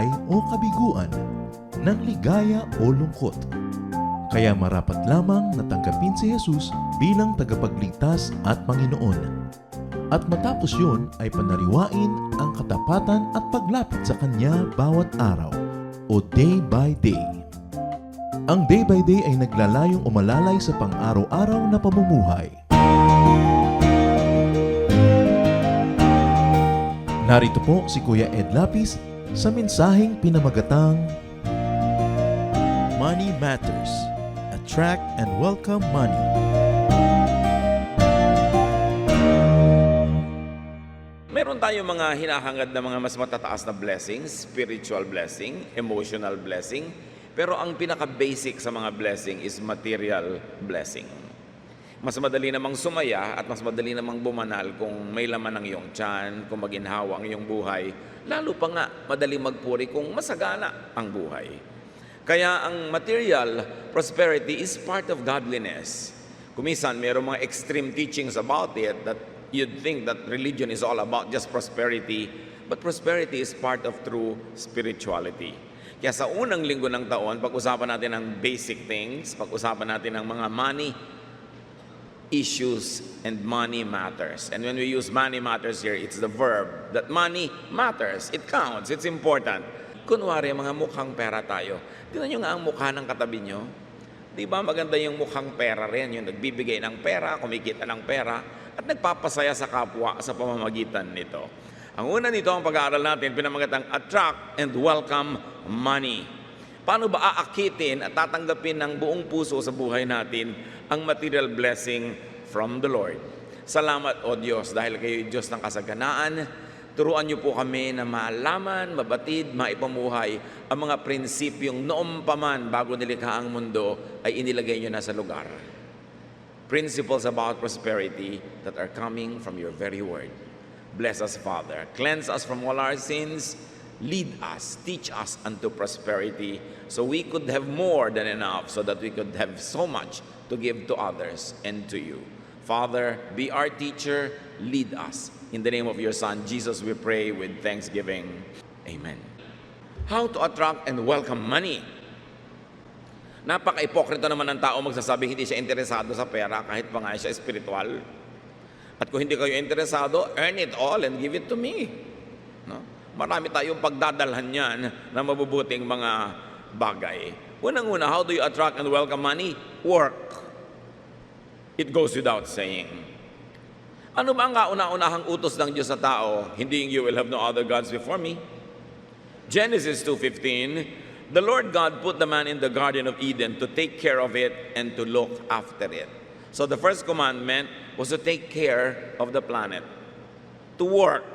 buhay o kabiguan, ng ligaya o lungkot. Kaya marapat lamang na tanggapin si Jesus bilang tagapagligtas at Panginoon. At matapos yun ay panariwain ang katapatan at paglapit sa Kanya bawat araw o day by day. Ang day by day ay naglalayong umalalay sa pang-araw-araw na pamumuhay. Narito po si Kuya Ed Lapis sa mensaheng pinamagatang Money Matters. Attract and welcome money. Meron tayong mga hinahangad na mga mas matataas na blessings, spiritual blessing, emotional blessing, pero ang pinaka-basic sa mga blessing is material blessing. Mas madali namang sumaya at mas madali namang bumanal kung may laman ang iyong tiyan, kung maginhawa ang iyong buhay. Lalo pa nga, madali magpuri kung masagana ang buhay. Kaya ang material prosperity is part of godliness. Kumisan, mayroong mga extreme teachings about it that you'd think that religion is all about just prosperity, but prosperity is part of true spirituality. Kaya sa unang linggo ng taon, pag-usapan natin ang basic things, pag-usapan natin ang mga money issues and money matters. And when we use money matters here, it's the verb that money matters. It counts. It's important. Kunwari, mga mukhang pera tayo. Tingnan nyo nga ang mukha ng katabi nyo. Di ba maganda yung mukhang pera rin, yung nagbibigay ng pera, kumikita ng pera, at nagpapasaya sa kapwa sa pamamagitan nito. Ang una nito, ang pag-aaral natin, pinamagatang attract and welcome money. Paano ba aakitin at tatanggapin ng buong puso sa buhay natin ang material blessing from the Lord? Salamat, O Diyos, dahil kayo Diyos ng kasaganaan. Turuan niyo po kami na maalaman, mabatid, maipamuhay ang mga prinsipyong noong paman bago nilikha ang mundo ay inilagay niyo na sa lugar. Principles about prosperity that are coming from your very word. Bless us, Father. Cleanse us from all our sins. Lead us, teach us unto prosperity so we could have more than enough, so that we could have so much to give to others and to you. Father, be our teacher, lead us. In the name of your Son, Jesus, we pray with thanksgiving. Amen. How to attract and welcome money. Napaka-ipokrito naman ng tao magsasabi hindi siya interesado sa pera kahit pa nga siya espiritual. At kung hindi kayo interesado, earn it all and give it to me. No? Marami tayong pagdadalhan yan na mabubuting mga bagay. Unang-una, how do you attract and welcome money? Work. It goes without saying. Ano ba ang kauna-unahang utos ng Diyos sa tao? Hindi you will have no other gods before me. Genesis 2:15, the Lord God put the man in the Garden of Eden to take care of it and to look after it. So the first commandment was to take care of the planet, to work.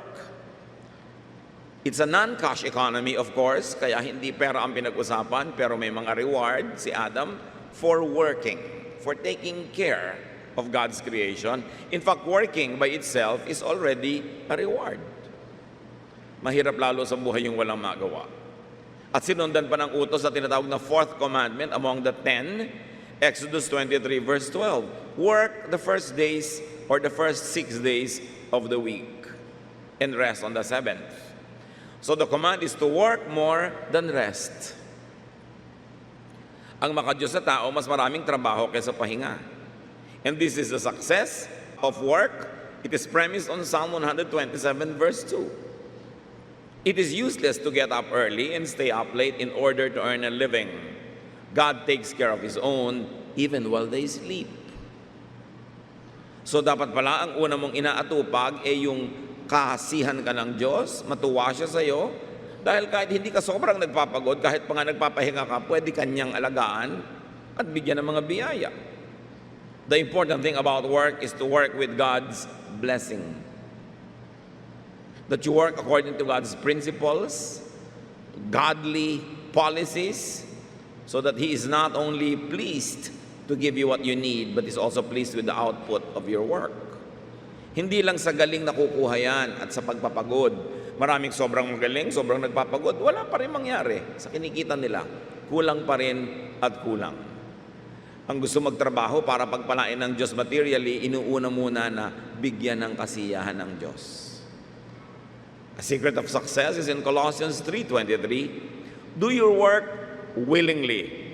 It's a non-cash economy, of course, kaya hindi pera ang pinag-usapan, pero may mga reward si Adam for working, for taking care of God's creation. In fact, working by itself is already a reward. Mahirap lalo sa buhay yung walang magawa. At sinundan pa ng utos na tinatawag na fourth commandment among the 10, Exodus 23 verse 12. Work the first days or the first 6 days of the week and rest on the seventh. So the command is to work more than rest. Ang makadiyos sa tao, mas maraming trabaho kaysa pahinga. And this is the success of work. It is premised on Psalm 127 verse 2. It is useless to get up early and stay up late in order to earn a living. God takes care of His own even while they sleep. So dapat pala ang una mong inaatupag ay yung kasihan ka ng Diyos, matuwa siya sa iyo, dahil kahit hindi ka sobrang nagpapagod, kahit pa nga nagpapahinga ka, pwede kanyang alagaan at bigyan ng mga biyaya. The important thing about work is to work with God's blessing. That you work according to God's principles, godly policies, so that He is not only pleased to give you what you need, but is also pleased with the output of your work. Hindi lang sa galing nakukuha yan at sa pagpapagod. Maraming sobrang magaling, sobrang nagpapagod, wala pa rin mangyari sa kinikita nila. Kulang pa rin at kulang. Ang gusto magtrabaho para pagpalain ng Diyos materially, inuuna muna na bigyan ng kasiyahan ng Diyos. A secret of success is in Colossians 3:23. Do your work willingly,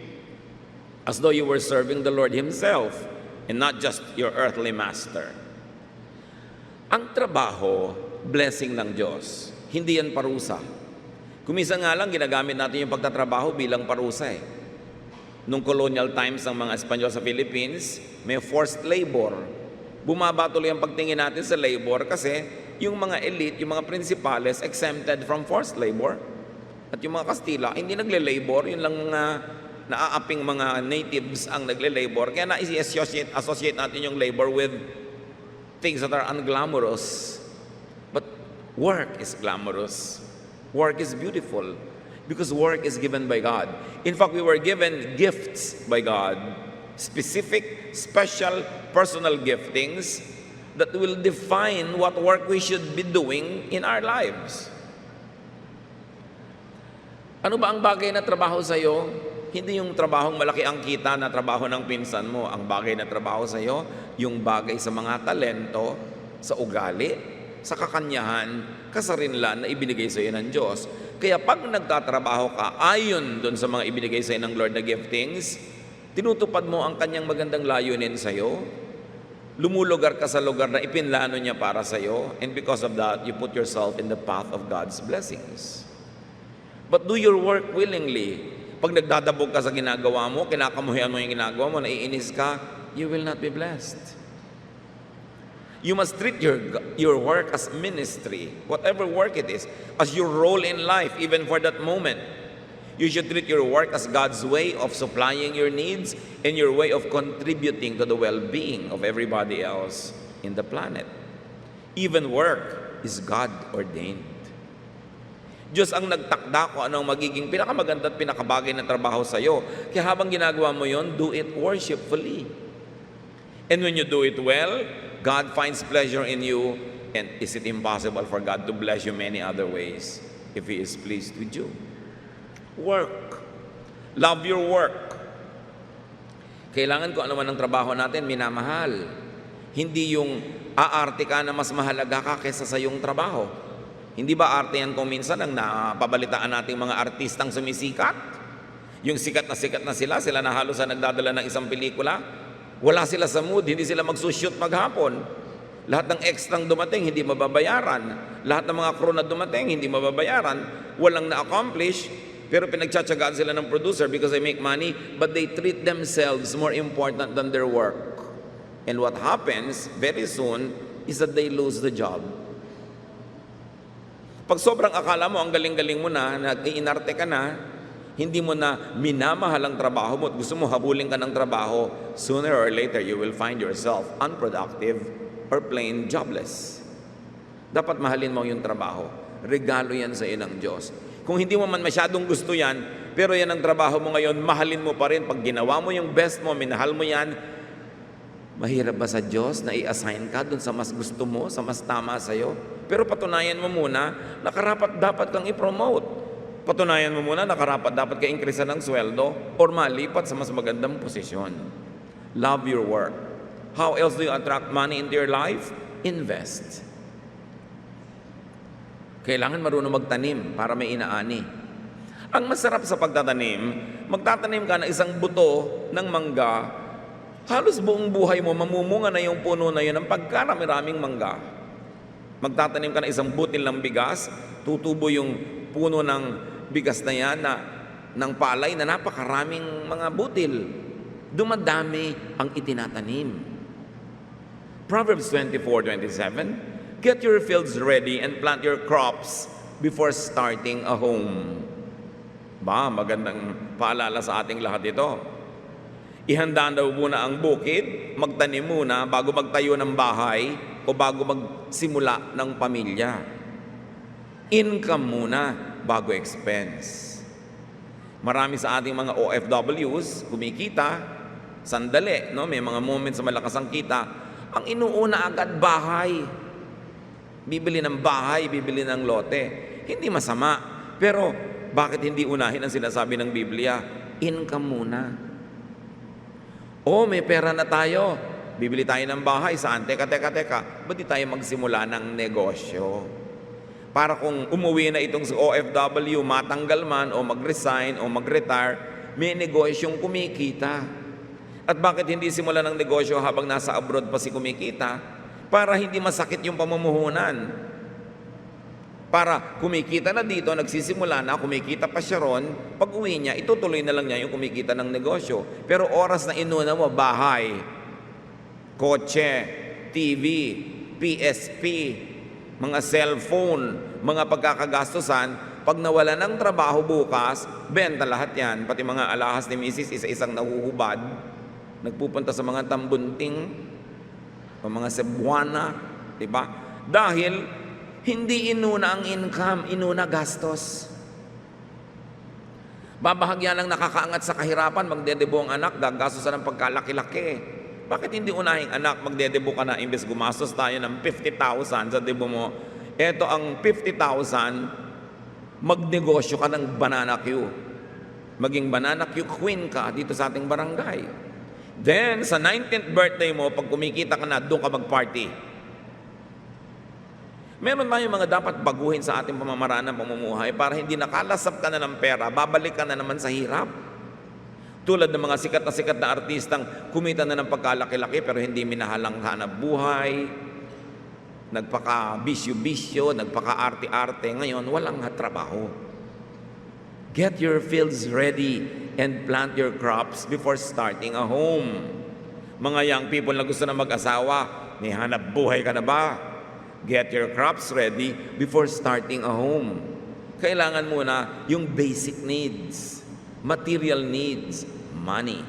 as though you were serving the Lord Himself and not just your earthly master. Ang trabaho, blessing ng Diyos. Hindi yan parusa. Kuminsan nga lang, ginagamit natin yung pagtatrabaho bilang parusa eh. Nung colonial times ng mga Espanyol sa Philippines, may forced labor. Bumaba tuloy ang pagtingin natin sa labor kasi yung mga elite, yung mga principales, exempted from forced labor. At yung mga Kastila, hindi nagle-labor, yun lang mga naaaping mga natives ang nagle-labor. Kaya na-associate natin yung labor with things that are unglamorous. But work is glamorous. Work is beautiful because work is given by God. In fact, we were given gifts by God, specific, special, personal giftings that will define what work we should be doing in our lives. Ano ba ang bagay na trabaho sa iyo? Hindi yung trabahong malaki ang kita na trabaho ng pinsan mo. Ang bagay na trabaho sa iyo, yung bagay sa mga talento, sa ugali, sa kakanyahan, kasarinlan na ibinigay sa iyo ng Diyos. Kaya pag nagtatrabaho ka ayon doon sa mga ibinigay sa iyo ng Lord na giftings, tinutupad mo ang kanyang magandang layunin sa iyo, lumulugar ka sa lugar na ipinlano niya para sa iyo, and because of that, you put yourself in the path of God's blessings. But do your work willingly. Pag nagdadabog ka sa ginagawa mo, kinakamuhian mo yung ginagawa mo, naiinis ka, you will not be blessed. You must treat your work as ministry, whatever work it is, as your role in life, even for that moment. You should treat your work as God's way of supplying your needs and your way of contributing to the well-being of everybody else in the planet. Even work is God-ordained. Diyos ang nagtakda kung anong magiging pinakamaganda at pinakabagay na trabaho sa iyo. Kaya habang ginagawa mo yon, do it worshipfully. And when you do it well, God finds pleasure in you. And is it impossible for God to bless you many other ways if He is pleased with you? Work. Love your work. Kailangan kung ano man ang trabaho natin, minamahal. Hindi yung aarte ka na mas mahalaga ka kaysa sa iyong trabaho. Hindi ba arte yan kung minsan ang napabalitaan nating mga artistang sumisikat? Yung sikat na sila na halos na nagdadala ng isang pelikula. Wala sila sa mood, hindi sila magsushoot maghapon. Lahat ng extrang dumating, hindi mababayaran. Lahat ng mga crew na dumating, hindi mababayaran. Walang na-accomplish, pero pinagtsatsagaan sila ng producer because they make money, but they treat themselves more important than their work. And what happens very soon is that they lose the job. Pag sobrang akala mo, ang galing-galing mo na, nag-iinarte ka na, hindi mo na minamahal ang trabaho mo at gusto mo habulin ka ng trabaho, sooner or later, you will find yourself unproductive or plain jobless. Dapat mahalin mo yung trabaho. Regalo yan sa iyo ng Diyos. Kung hindi mo man masyadong gusto yan, pero yan ang trabaho mo ngayon, mahalin mo pa rin. Pag ginawa mo yung best mo, minahal mo yan, mahirap ba sa Diyos na i-assign ka dun sa mas gusto mo, sa mas tama sa'yo? Pero patunayan mo muna na karapat dapat kang i-promote. Patunayan mo muna na karapat dapat ka increase ng sweldo or malipat sa mas magandang posisyon. Love your work. How else do you attract money into your life? Invest. Kailangan marunong magtanim para may inaani. Ang masarap sa pagtatanim, magtatanim ka ng isang buto ng mangga, halos buong buhay mo, mamumunga na yung puno na yun ng pagkarami-raming mangga. Magtatanim ka ng isang butil ng bigas, tutubo yung puno ng bigas na yan ng palay na napakaraming mga butil. Dumadami ang itinatanim. Proverbs 24:27, get your fields ready and plant your crops before starting a home. Magandang paalala sa ating lahat ito. Ihanda daw muna ang bukid, magtanim muna bago magtayo ng bahay o bago magsimula ng pamilya. Income muna bago expense. Marami sa ating mga OFWs, kumikita, sandali, no? May mga moments sa malakas ang kita, ang inuuna agad bahay. Bibili ng bahay, bibili ng lote. Hindi masama, pero bakit hindi unahin ang sinasabi ng Biblia? Income muna. May pera na tayo. Bibili tayo ng bahay. Saan? Teka. Ba't di tayo magsimula ng negosyo? Para kung umuwi na itong si OFW, matanggal man o mag-resign o mag-retire, may negosyong kumikita. At bakit hindi simulan ng negosyo habang nasa abroad pa si kumikita? Para hindi masakit yung pamumuhunan. Para kumikita na dito, nagsisimula na, kumikita pa siya ron, pag uwi niya, itutuloy na lang niya yung kumikita ng negosyo. Pero oras na inuna mo, bahay, kotse, TV, PSP, mga cellphone, mga pagkakagastusan, pag nawala ng trabaho bukas, benta lahat yan. Pati mga alahas ni Mrs. isa-isang nahuhubad, nagpupunta sa mga tambunting, o mga Cebuana, di ba? Dahil hindi inuna ang income, inuna gastos. Babahagyan ng nakakaangat sa kahirapan, magdedebo ang anak, gagastusan ng pagkalaki-laki. Bakit hindi unahing anak, magdedebo ka na, imbes gumastos tayo ng 50,000 sa debo mo? Eto ang 50,000, magnegosyo ka ng banana Q. Maging banana Q queen ka dito sa ating barangay. Then, sa 19th birthday mo, pag kumikita ka na, doon ka mag-party. Meron tayong mga dapat baguhin sa ating pamamaraan ng pamumuhay para hindi nakalasap ka na ng pera, babalik ka na naman sa hirap. Tulad ng mga sikat na artistang kumita na ng pagkalaki-laki pero hindi minahalang hanap buhay, nagpaka-bisyo-bisyo, nagpaka-arte-arte, ngayon walang trabaho. Get your fields ready and plant your crops before starting a home. Mga young people na gusto na mag-asawa, may hanap buhay ka na ba? Get your crops ready before starting a home. Kailangan muna yung basic needs, material needs. Money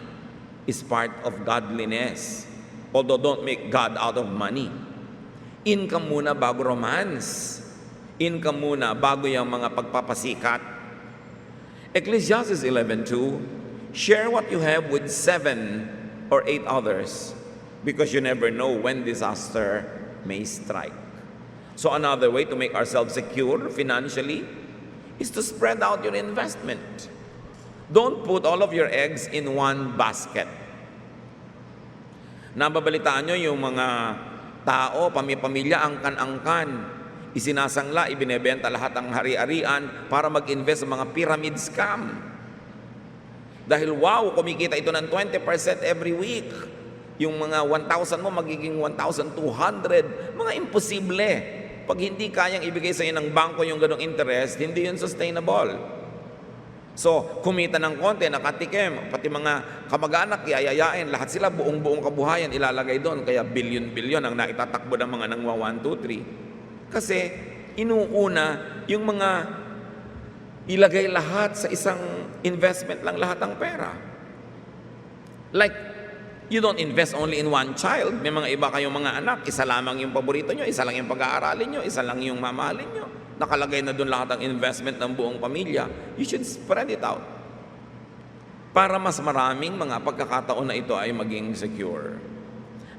is part of godliness. Although don't make God out of money. Income muna bago romance. Income muna bago yung mga pagpapasikat. Ecclesiastes 11:2, share what you have with 7 or 8 others, because you never know when disaster may strike. So another way to make ourselves secure financially is to spread out your investment. Don't put all of your eggs in one basket. Nababalitaan nyo yung mga tao, pamilya, angkan-angkan, isinasangla, ibinebenta lahat ang hari-arian para mag-invest sa mga pyramid scam. Dahil wow, kumikita ito ng 20% every week. Yung mga 1,000 mo magiging 1,200. Mga imposible. Pag hindi kayang ibigay sa iyo ng bangko yung ganong interest, hindi yun sustainable. So, kumita ng konti, nakatikim, pati mga kamag-anak, yayayain, lahat sila buong-buong kabuhayan ilalagay doon. Kaya bilyon-bilyon ang naitatakbo ng mga nangwa 1, 2, 3. Kasi inuuna yung mga ilagay lahat sa isang investment lang lahat ng pera. Like, you don't invest only in one child. May mga iba kayong mga anak, isa lamang yung paborito nyo, isa lang yung pag-aaralin nyo, isa lang yung mamahalin nyo. Nakalagay na doon lahat ang investment ng buong pamilya. You should spread it out. Para mas maraming mga pagkakataon na ito ay maging secure.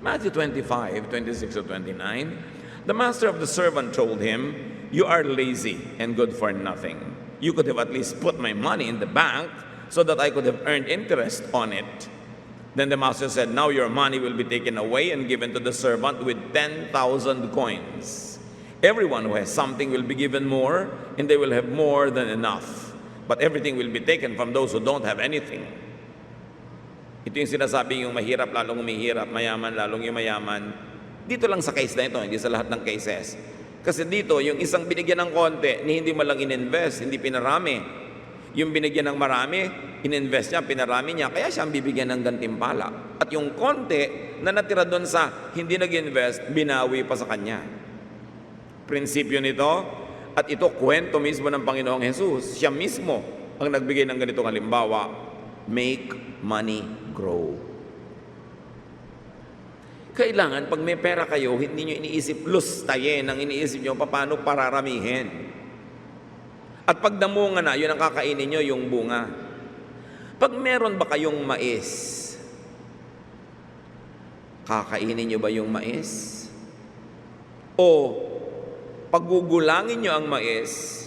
Matthew 25:26-29, the master of the servant told him, you are lazy and good for nothing. You could have at least put my money in the bank so that I could have earned interest on it. Then the master said, now your money will be taken away and given to the servant with 10,000 coins. Everyone who has something will be given more, and they will have more than enough. But everything will be taken from those who don't have anything. Ito yung sinasabi, yung mahirap lalong umihirap, mayaman lalong yung mayaman. Dito lang sa case na ito, hindi sa lahat ng cases. Kasi dito, yung isang binigyan ng konti, ni hindi malang in-invest, hindi pinarami. Yung binigyan ng marami, in-invest niya, pinarami niya, kaya siya ang bibigyan ng gantimpala. At yung konti na natira doon sa hindi nag-invest, binawi pa sa kanya. Prinsipyo nito, at ito kwento mismo ng Panginoong Jesus. Siya mismo ang nagbigay ng ganitong halimbawa, make money grow. Kailangan, pag may pera kayo, hindi nyo iniisip lustayin, ang iniisip nyo paano pararamihin. At pag namunga na, yun ang kakainin nyo, yung bunga. Pag meron ba kayong mais, kakainin nyo ba yung mais? O pagugulangin nyo ang mais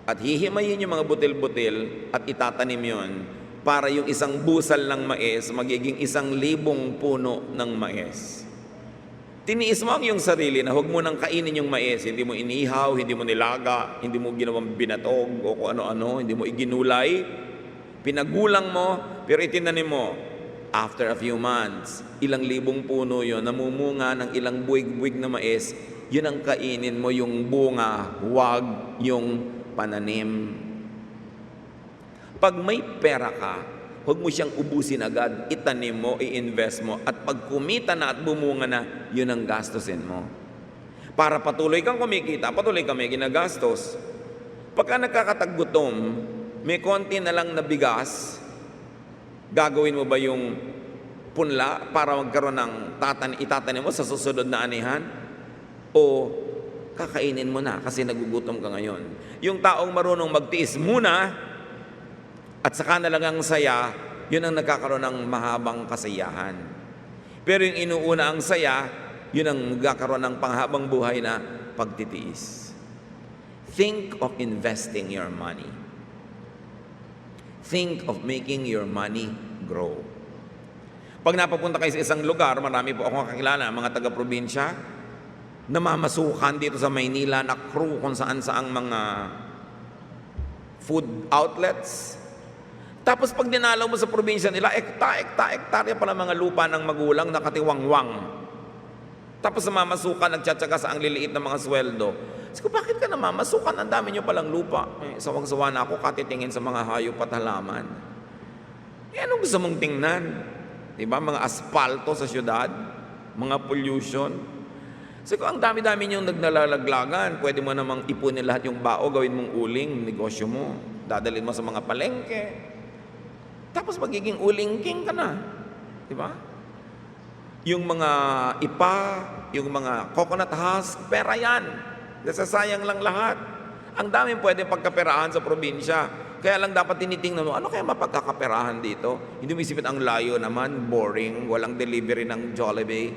at hihimayin yung mga butil-butil at itatanim yon para yung isang busal ng mais magiging 1,000 puno ng mais. Tiniis mo ang iyong sarili na huwag mo nang kainin yung mais. Hindi mo inihaw, hindi mo nilaga, hindi mo ginawang binatog o kung ano-ano, hindi mo iginulay. Pinagulang mo, pero itinanim mo. After a few months, ilang libong puno yon, namumunga ng ilang buwig-buwig na mais, yun ang kainin mo, yung bunga, huwag yung pananim. Pag may pera ka, huwag mo siyang ubusin agad, itanim mo, i-invest mo, at pag kumita na at bumunga na, yun ang gastusin mo. Para patuloy kang kumikita, patuloy kang may ginagastos. Pagka nagkakatagutom, may konti na lang na bigas, gagawin mo ba yung punla para magkaroon ng itatanim mo sa susunod na anihan? O kakainin mo na kasi nagugutom ka ngayon? Yung taong marunong magtiis muna, at saka na lang ang saya, yun ang nagkakaroon ng mahabang kasiyahan. Pero yung inuuna ang saya, yun ang nagkakaroon ng panghabang buhay na pagtitiis. Think of investing your money. Think of making your money grow. Pag napapunta kayo sa isang lugar, marami po akong kakilala, mga taga-probinsya, namamasukan dito sa Maynila na crew kung saan-saang mga food outlets. Tapos pag dinalaw mo sa probinsya nila, hektarya pala mga lupa ng magulang nakatiwangwang. Tapos namamasukan, nagtsatsaga sa ang liliit na mga sweldo. Sabi ko, bakit ka namamasukan? Ang dami nyo palang lupa. Sawang-sawa na ako katitingin sa mga hayop at halaman. Anong gusto mong tingnan? Diba? Mga asfalto sa syudad, mga pollution. Sabi ko, ang dami-dami nyo nagnalalaglagan. Pwede mo namang ipunin lahat yung bao, gawin mong uling, negosyo mo. Dadalhin mo sa mga palengke. Tapos magiging uling-king ka na. Diba? Yung mga ipa, yung mga coconut husk, pera yan. Nasasayang lang lahat. Ang daming pwede pagkaperahan sa probinsya. Kaya lang dapat tinitingnan mo, ano kaya mapagkakaperahan dito? Hindi mo isipin ang layo naman, boring, walang delivery ng Jollibee.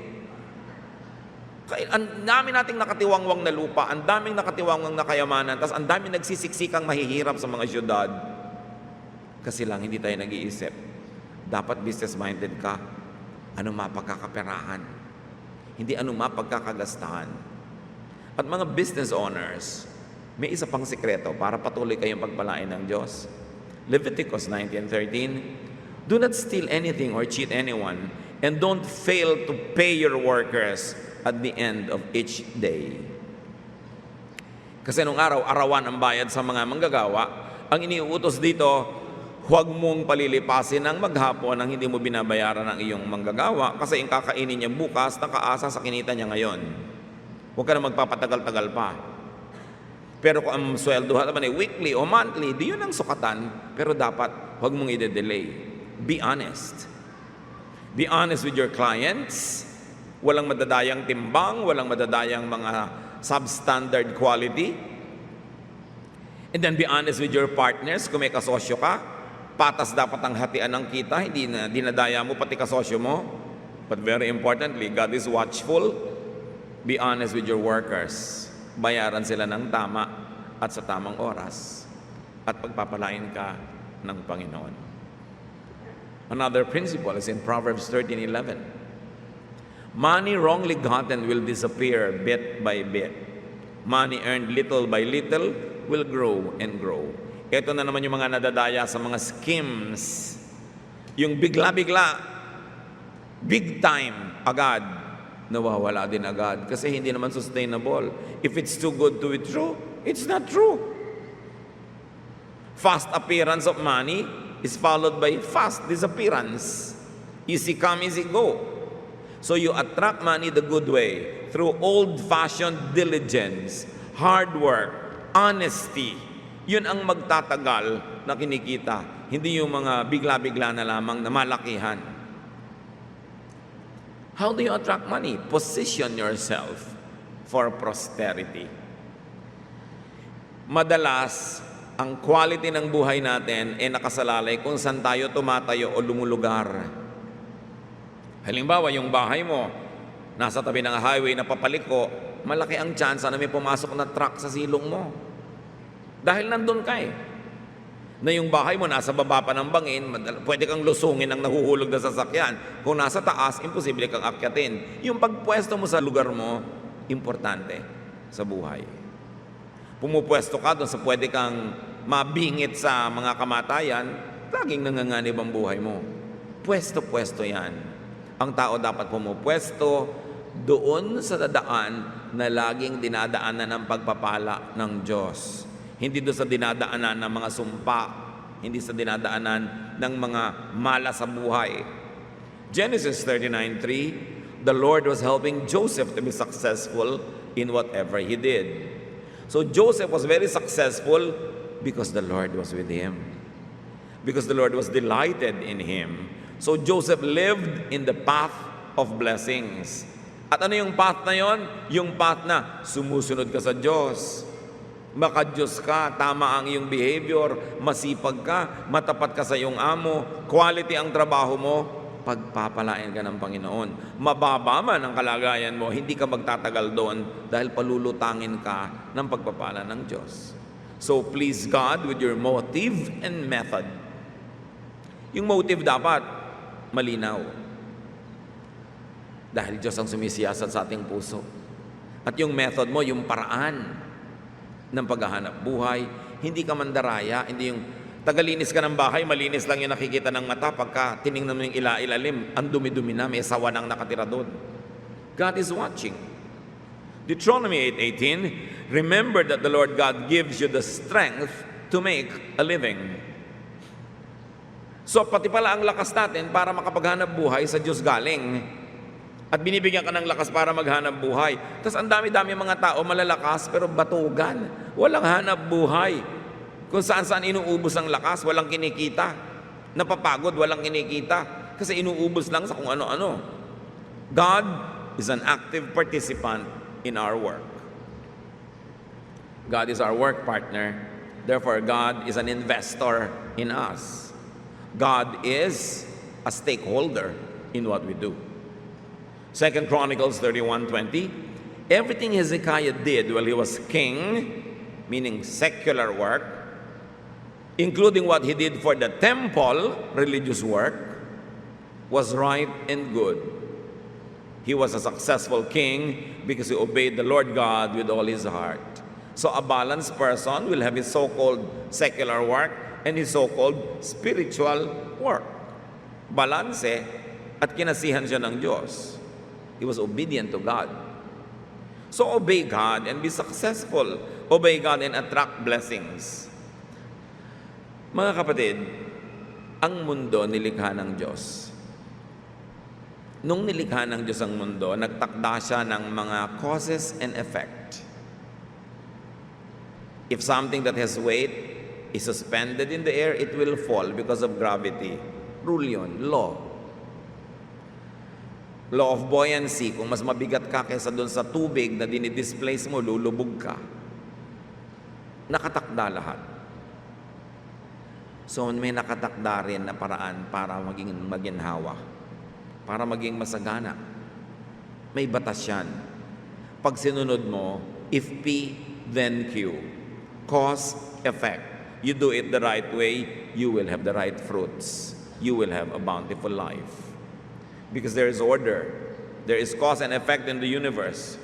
Kaya, ang dami nating nakatiwangwang na lupa, ang daming nakatiwangwang na kayamanan, tapos ang daming nagsisiksikang mahihirap sa mga syudad. Kasi lang hindi tayo nag-iisip. Dapat business-minded ka. Ano mapagkakaperahan? Hindi ano mapagkakagastahan. At mga business owners, may isa pang sikreto para patuloy kayong pagpalain ng Diyos. Leviticus 19:13, do not steal anything or cheat anyone, and don't fail to pay your workers at the end of each day. Kasi nung araw, arawan ang bayad sa mga manggagawa. Ang iniuutos dito, huwag mong palilipasin ng maghapon nang hindi mo binabayaran ng iyong manggagawa kasi yung kakainin niya bukas, nakaasa sa kinita niya ngayon. Huwag ka na magpapatagal-tagal pa. Pero kung ang sweldohan naman ay weekly o monthly, di yun ang sukatan. Pero dapat, huwag mong i-delay. Be honest. Be honest with your clients. Walang madadayang timbang, walang madadayang mga substandard quality. And then be honest with your partners kung may kasosyo ka. Patas dapat ang hatian ng kita, hindi na dinadaya mo pati kasosyo mo. But very importantly, God is watchful. Be honest with your workers. Bayaran sila ng tama at sa tamang oras. At pagpapalain ka ng Panginoon. Another principle is in Proverbs 13:11. Money wrongly gotten will disappear bit by bit. Money earned little by little will grow and grow. Ito na naman yung mga nadadaya sa mga schemes. Yung bigla-bigla, big time, agad, nawawala din agad. Kasi hindi naman sustainable. If it's too good to be true, it's not true. Fast appearance of money is followed by fast disappearance. Easy come, easy go. So you attract money the good way through old-fashioned diligence, hard work, honesty. Yun ang magtatagal na kinikita. Hindi yung mga bigla-bigla na lamang na malakihan. How do you attract money? Position yourself for prosperity. Madalas, ang quality ng buhay natin ay nakasalalay kung saan tayo tumatayo o lumulugar. Halimbawa, yung bahay mo, nasa tabi ng highway na papaliko, malaki ang chance na may pumasok na truck sa silong mo. Dahil nandun ka eh. Na yung bahay mo nasa baba pa ng bangin, pwede kang lusungin ng nahuhulog na sasakyan. Kung nasa taas, imposible kang akyatin. Yung pagpwesto mo sa lugar mo, importante sa buhay. Pumupwesto ka doon sa pwede kang mabingit sa mga kamatayan, laging nanganganib ang buhay mo. Pwesto-pwesto yan. Ang tao dapat pumupwesto doon sa dadaan na laging dinadaanan ng pagpapala ng Diyos. Hindi doon sa dinadaanan ng mga sumpa, hindi sa dinadaanan ng mga mala sa buhay. Genesis 39:3, the Lord was helping Joseph to be successful in whatever he did. So Joseph was very successful because the Lord was with him. Because the Lord was delighted in him. So Joseph lived in the path of blessings. At ano yung path na yon? Yung path na sumusunod ka sa Diyos. Maka-Diyos ka, tama ang iyong behavior, masipag ka, matapat ka sa iyong amo, quality ang trabaho mo, pagpapalain ka ng Panginoon. Mababa man ang kalagayan mo, hindi ka magtatagal doon dahil palulutangin ka ng pagpapala ng Diyos. So please God with your motive and method. Yung motive dapat malinaw. Dahil Diyos ang sumisiyasat sa ating puso. At yung method mo, yung paraan ng paghahanap buhay, hindi ka mandaraya, hindi yung tagalinis ka ng bahay, malinis lang yung nakikita ng mata, pagka tinignan mo yung ilalim, ang dumi-dumi na, may sawa nang nakatira doon. God is watching. Deuteronomy 8:18, remember that the Lord God gives you the strength to make a living. So pati pala ang lakas natin para makapaghanap buhay sa Diyos galing. At binibigyan ka ng lakas para maghanap buhay. Tapos ang dami-dami mga tao malalakas pero batugan. Walang hanap buhay. Kung saan-saan inuubos ang lakas, walang kinikita. Napapagod, walang kinikita. Kasi inuubos lang sa kung ano-ano. God is an active participant in our work. God is our work partner. Therefore, God is an investor in us. God is a stakeholder in what we do. 2 Chronicles 31:20, everything Hezekiah did while he was king, meaning secular work, including what he did for the temple, religious work, was right and good. He was a successful king because he obeyed the Lord God with all his heart. So a balanced person will have his so-called secular work and his so-called spiritual work. Balanse at kinasihan siya ng Diyos. He was obedient to God. So obey God and be successful. Obey God and attract blessings. Mga kapatid, ang mundo nilikha ng Diyos. Nung nilikha ng Diyos ang mundo, nagtakda siya ng mga causes and effect. If something that has weight is suspended in the air, it will fall because of gravity. Rule yun, law. Law of buoyancy, kung mas mabigat ka kaysa doon sa tubig na dinidisplace mo, lulubog ka. Nakatakda lahat. So may nakatakda rin na paraan para maging maginhawa, para maging masagana. May batas yan. Pag sinunod mo, if P, then Q. Cause, effect. You do it the right way, you will have the right fruits. You will have a bountiful life. Because there is order. There is cause and effect in the universe.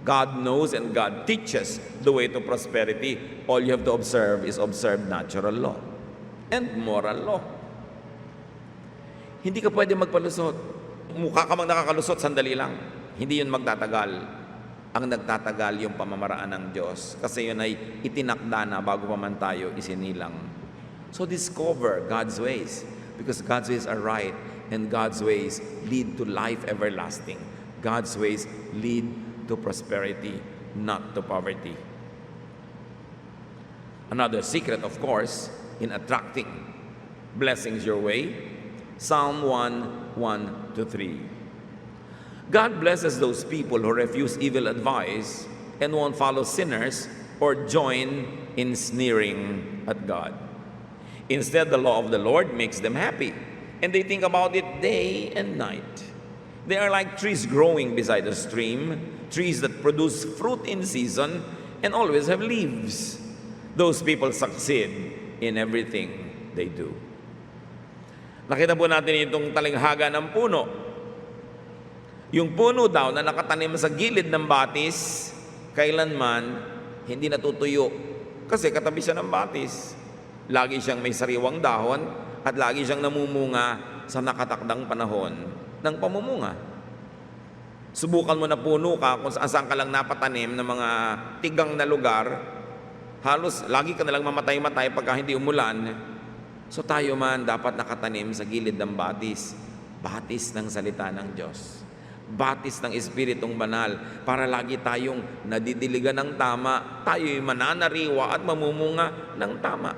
God knows and God teaches the way to prosperity. All you have to observe is observe natural law and moral law. Hindi ka pwede magpalusot. Mukha ka mang nakakalusot, sandali lang. Hindi yun magtatagal. Ang nagtatagal yung pamamaraan ng Diyos. Kasi yun ay itinakda na bago pa man tayo isinilang. So discover God's ways. Because God's ways are right. And God's ways lead to life everlasting. God's ways lead to prosperity, not to poverty. Another secret, of course, in attracting blessings your way, Psalm 1:1-3. God blesses those people who refuse evil advice and won't follow sinners or join in sneering at God. Instead, the law of the Lord makes them happy. And they think about it day and night. They are like trees growing beside a stream, trees that produce fruit in season and always have leaves. Those people succeed in everything they do. Nakita po natin itong talinghaga ng puno. Yung puno daw na nakatanim sa gilid ng batis, kailanman hindi natutuyo. Kasi katabi siya ng batis. Lagi siyang may sariwang dahon at lagi siyang namumunga sa nakatakdang panahon ng pamumunga. Subukan mo na puno ka kung saan ka lang napatanim ng mga tigang na lugar, halos lagi ka nalang mamatay-matay pagka hindi umulan. So tayo man dapat nakatanim sa gilid ng batis. Batis ng salita ng Diyos. Batis ng Espiritong Banal para lagi tayong nadidiligan ng tama, tayo'y mananariwa at mamumunga ng tama.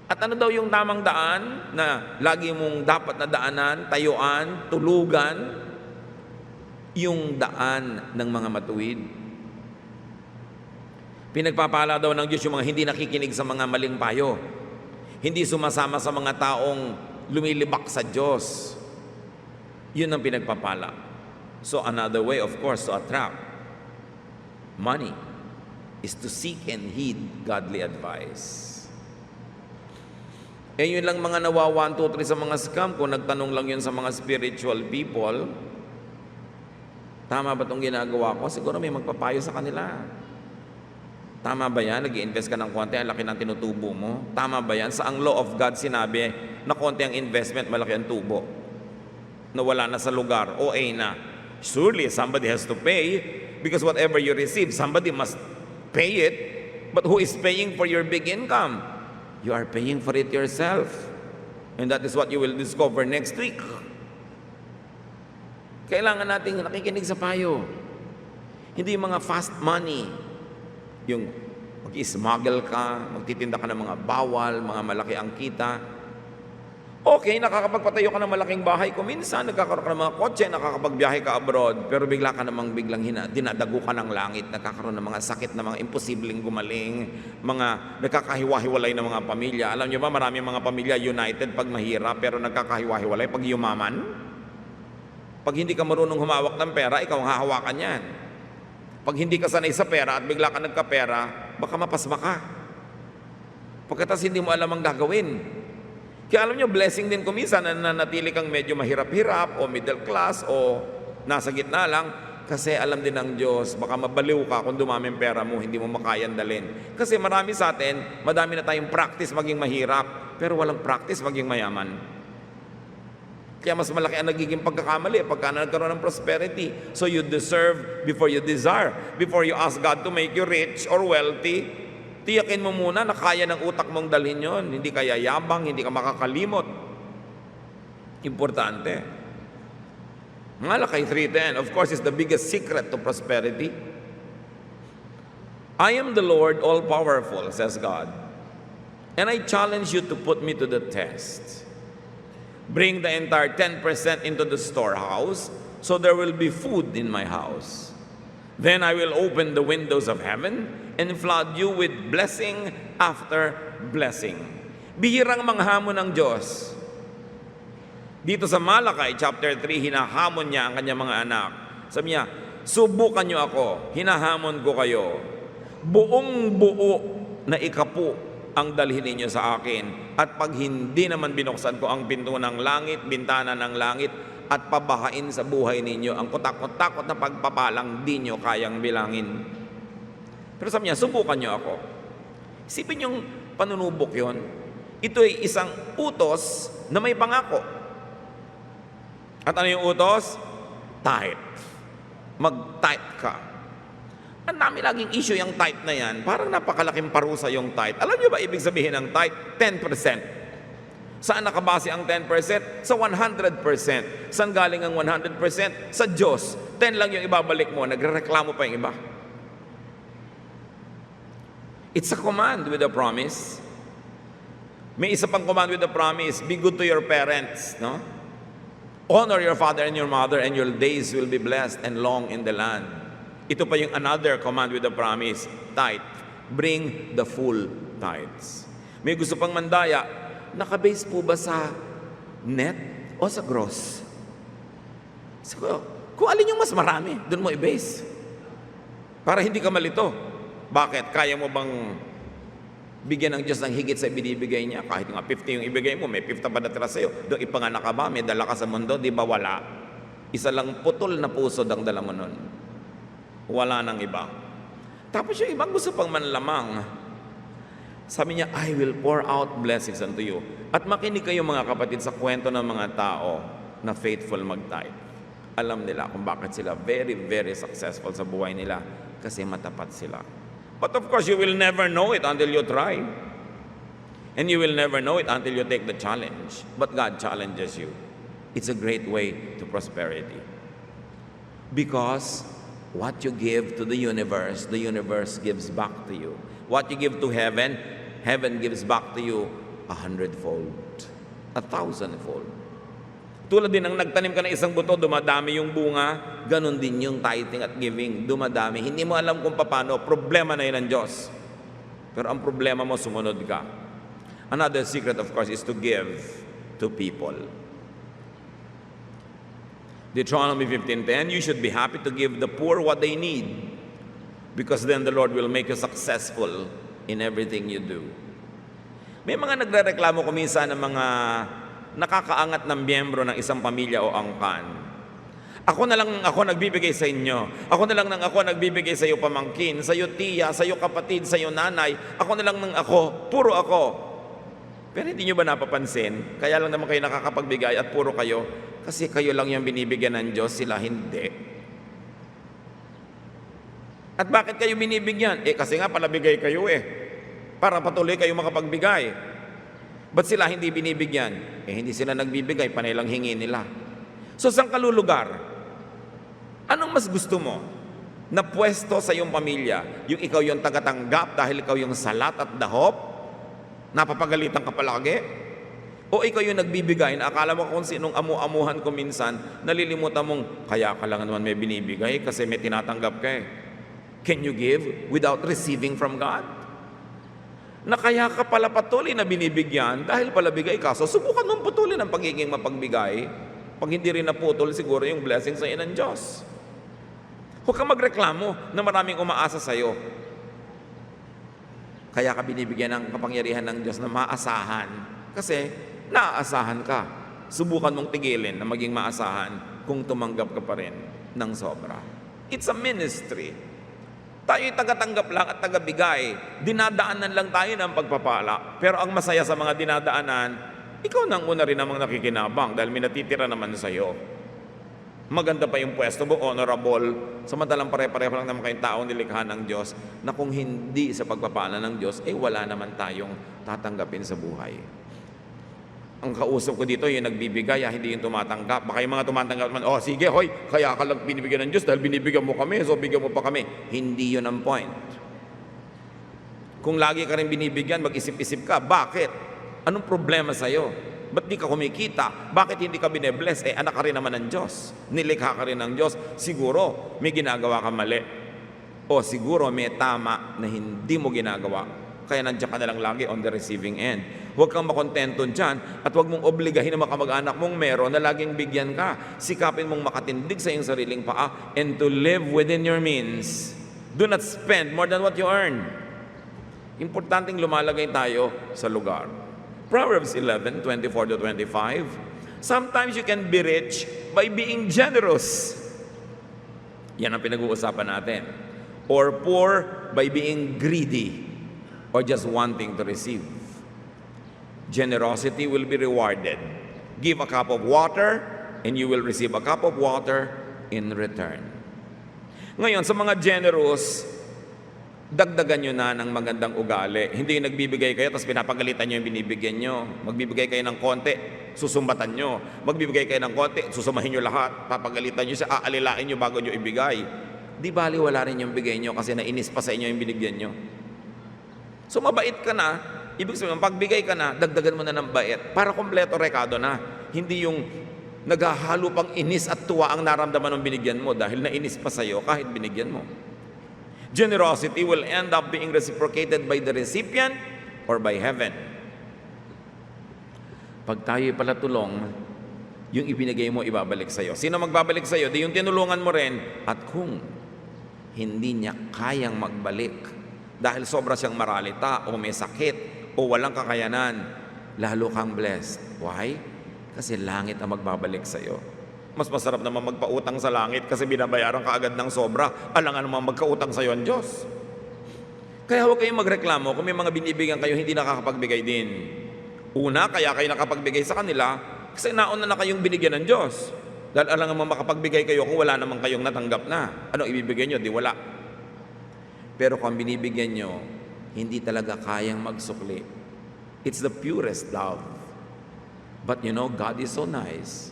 At ano daw yung tamang daan na lagi mong dapat na daanan, tayuan, tulugan? Yung daan ng mga matuwid. Pinagpapala daw ng Diyos yung mga hindi nakikinig sa mga maling payo. Hindi sumasama sa mga taong lumilibak sa Diyos. Yun ang pinagpapala. So another way, of course, to attract money is to seek and heed godly advice. Eh yun lang mga nawa 1, 2, 3 sa mga scam. Kung nagtanong lang yun sa mga spiritual people, tama ba itong ginagawa ko? Siguro may magpapayo sa kanila. Tama ba yan? Nag-i-invest ka ng konti, ang laki ng tinutubo mo? Tama ba yan? Sa ang law of God sinabi na konti ang investment, malaki ang tubo. Nawala na sa lugar, OA na. Surely, somebody has to pay because whatever you receive, somebody must pay it. But who is paying for your big income? You are paying for it yourself. And that is what you will discover next week. Kailangan nating nakikinig sa payo. Hindi yung mga fast money. Yung mag-smuggle ka, magtitinda ka ng mga bawal, mga malaki ang kita. Okay, nakakapagpatayo ka ng malaking bahay. Kung minsan nagkakaroon ka ng mga kotse, nakakapagbiyahe ka abroad, pero bigla ka namang biglang dinadago ka ng langit, nagkakaroon ng mga sakit na mga imposibleng gumaling, mga nagkakahiwa-hiwalay ng mga pamilya. Alam nyo ba, maraming mga pamilya united pag mahirap, pero nagkakahiwa-hiwalay pag yumaman. Pag hindi ka marunong humawak ng pera, ikaw ang hahawakan yan. Pag hindi ka sanay sa pera at bigla ka nagkapera, baka mapasma ka. Pagkatas hindi mo alam ang gagawin. Kaya alam nyo, blessing din kuminsan na nanatili kang medyo mahirap-hirap o middle class o nasa gitna lang kasi alam din ng Diyos, baka mabaliw ka kung dumami ang pera mo, hindi mo makayang dalhin. Kasi marami sa atin, madami na tayong practice maging mahirap, pero walang practice maging mayaman. Kaya mas malaki ang nagiging pagkakamali pagka nagkaroon ng prosperity. So you deserve before you desire. Before you ask God to make you rich or wealthy, tiyakin mo muna na kaya ng utak mong dalhin yon. Hindi ka yayabang, hindi ka makakalimot. Importante. Malakay 3:10, of course, is the biggest secret to prosperity. I am the Lord all-powerful, says God. And I challenge you to put me to the test. Bring the entire 10% into the storehouse, so there will be food in my house. Then I will open the windows of heaven and flood you with blessing after blessing. Bihirang manghamon ng Diyos. Dito sa Malakay, chapter 3, hinahamon niya ang kanyang mga anak. Sabi niya, subukan niyo ako, hinahamon ko kayo. Buong buo na ikapu ang dalhin ninyo sa akin. At pag hindi naman binuksan ko ang pinto ng langit, bintana ng langit, at pabahain sa buhay ninyo, ang kutakot-takot na pagpapalang di nyo kayang bilangin. Pero sabi niya, subukan nyo ako. Isipin yung panunubok yon. Ito ay isang utos na may pangako. At ano yung utos? Tithe. Mag-tithe ka. Ang dami laging issue yung tithe na yan. Parang napakalaking parusa yung tithe. Alam nyo ba ibig sabihin ng tithe? 10%. Saan nakabase ang 10%? Sa 100%. Saan galing ang 100%? Sa Diyos. 10 lang yung ibabalik mo. Nagrereklamo pa yung iba. It's a command with a promise. May isa pang command with a promise. Be good to your parents. No? Honor your father and your mother, and your days will be blessed and long in the land. Ito pa yung another command with a promise. Tithe. Bring the full tithes. May gusto pang mandaya. Nakabase po ba sa net o sa gross? So, kung alin yung mas marami, doon mo i-base. Para hindi ka malito. Bakit? Kaya mo bang Bigyan ng Diyos ng higit sa binibigay niya. Kahit nga 50 yung ibigay mo, may 50 pa natira sa'yo. Doon ipanganak ka ba? May dala ka sa mundo? Di ba wala? Isa lang putol na puso ang dala mo nun. Wala nang iba. Tapos yung ibang gusto pang manlamang. Sabi niya, I will pour out blessings unto you. At makinig kayo mga kapatid sa kwento ng mga tao na faithful mag-tithe. Alam nila kung bakit sila very, very successful sa buhay nila. Kasi matapat sila. But of course, you will never know it until you try. And you will never know it until you take the challenge. But God challenges you. It's a great way to prosperity. Because what you give to the universe gives back to you. What you give to heaven, heaven gives back to you 100-fold, 1,000-fold. Tulad din ng nagtanim ka ng isang buto, dumadami yung bunga, ganun din yung tithing at giving, dumadami. Hindi mo alam kung paano, problema na yun ng Diyos. Pero ang problema mo, sumunod ka. Another secret, of course, is to give to people. Deuteronomy 15:10, you should be happy to give the poor what they need, because then the Lord will make you successful in everything you do. May mga nagrereklamo kuminsan ng mga nakakaangat ng miyembro ng isang pamilya o angkan. Ako na lang ako nagbibigay sa inyo. Ako na lang ako nagbibigay sa iyo pamangkin, sa iyo tiya, sa iyo kapatid, sa iyo nanay. Ako na lang ako, puro ako. Pero hindi nyo ba napapansin? Kaya lang naman kayo nakakapagbigay at puro kayo. Kasi kayo lang yung binibigyan ng Diyos, sila hindi. At bakit kayo binibigyan? Kasi nga palabigay kayo para patuloy kayo makapagbigay. Ba't sila hindi binibigyan? Hindi sila nagbibigay, panay lang hingi nila. So, saan ka lulugar? Anong mas gusto mo? Na pwesto sa iyong pamilya? Yung ikaw yung tagatanggap dahil ikaw yung salat at dahop? Napapagalitan ka palagi? O ikaw yung nagbibigay na akala mo kung sinong amu-amuhan ko minsan, nalilimutan mong, kaya ka lang naman may binibigay kasi may tinatanggap ka Can you give without receiving from God? Na kaya ka pala patuloy na binibigyan dahil pala bigay ka. So, subukan mong putulin ang pagiging mapagbigay. Pag hindi rin naputol, siguro yung blessing sa ng Diyos. Huwag kang magreklamo na maraming umaasa sa iyo. Kaya ka binibigyan ng kapangyarihan ng Diyos na maasahan. Kasi naaasahan ka. Subukan mong tigilin na maging maasahan kung tumanggap ka pa rin ng sobra. It's a ministry. Tayo'y tagatanggap lang at tagabigay. Dinadaanan lang tayo ng pagpapala. Pero ang masaya sa mga dinadaanan, ikaw nang una rin namang nakikinabang dahil may natitira naman sa iyo. Maganda pa yung pwesto mo, honorable. Samantalang pare-pareho lang naman kayong taong nilikha ng Diyos na kung hindi sa pagpapala ng Diyos, wala naman tayong tatanggapin sa buhay. Ang kausap ko dito, yung nagbibigay, hindi yung tumatanggap. Baka yung mga tumatanggap naman, sige, hoy, kaya ka lang binibigyan ng Diyos dahil binibigyan mo kami, so bigyan mo pa kami. Hindi yun ang point. Kung lagi ka rin binibigyan, mag-isip-isip ka, bakit? Anong problema sa'yo? Ba't di ka kumikita? Bakit hindi ka binebless? Anak ka rin naman ng Diyos. Nilikha ka rin ng Diyos. Siguro, may ginagawa ka mali. O siguro, may tama na hindi mo ginagawa. Kaya nandiyan ka na lang lagi on the receiving end. Huwag kang makontento dyan at huwag mong obligahin na makamag-anak mong meron na laging bigyan ka. Sikapin mong makatindig sa iyong sariling paa and to live within your means. Do not spend more than what you earn. Importanteng lumalagay tayo sa lugar. Proverbs 11:24-25. Sometimes you can be rich by being generous. Yan ang pinag-uusapan natin. Or poor by being greedy. Or just wanting to receive. Generosity will be rewarded. Give a cup of water, and you will receive a cup of water in return. Ngayon, sa mga generous, dagdagan nyo na ng magandang ugali. Hindi yung nagbibigay kayo, tapos pinapagalitan nyo yung binibigyan nyo. Magbibigay kayo ng konti, susumbatan nyo. Magbibigay kayo ng konti, susumahin nyo lahat. Papagalitan nyo siya, aalilain nyo bago nyo ibigay. Di bali, wala rin yung bigay nyo kasi nainis pa sa inyo yung binigyan nyo. So mabait ka na, ibig sabihin, pagbigay ka na, dagdagan mo na ng bait para kompleto rekado na. Hindi yung naghahalo pang inis at tuwa ang naramdaman ng binigyan mo dahil nainis pa sa'yo kahit binigyan mo. Generosity will end up being reciprocated by the recipient or by heaven. Pag tayo'y palatulong, yung ibinigay mo, ibabalik sa'yo. Sino magbabalik sa'yo? Di yung tinulungan mo rin. At kung hindi niya kayang magbalik, dahil sobra siyang maralita o may sakit o walang kakayanan, lalo kang blessed. Why? Kasi langit ang magbabalik sa'yo. Mas masarap naman magpautang sa langit kasi binabayaran ka agad ng sobra. Alangan naman magkautang sa'yo ang Diyos. Kaya huwag kayong magreklamo kung may mga binibigyan kayo hindi nakakapagbigay din. Una, kaya kayo nakapagbigay sa kanila kasi nauna na kayong binigyan ng Diyos. Dahil alangan naman makapagbigay kayo kung wala naman kayong natanggap na. Ano ibibigay nyo? Di wala. Pero kung binibigyan nyo, hindi talaga kayang magsukli. It's the purest love. But you know, God is so nice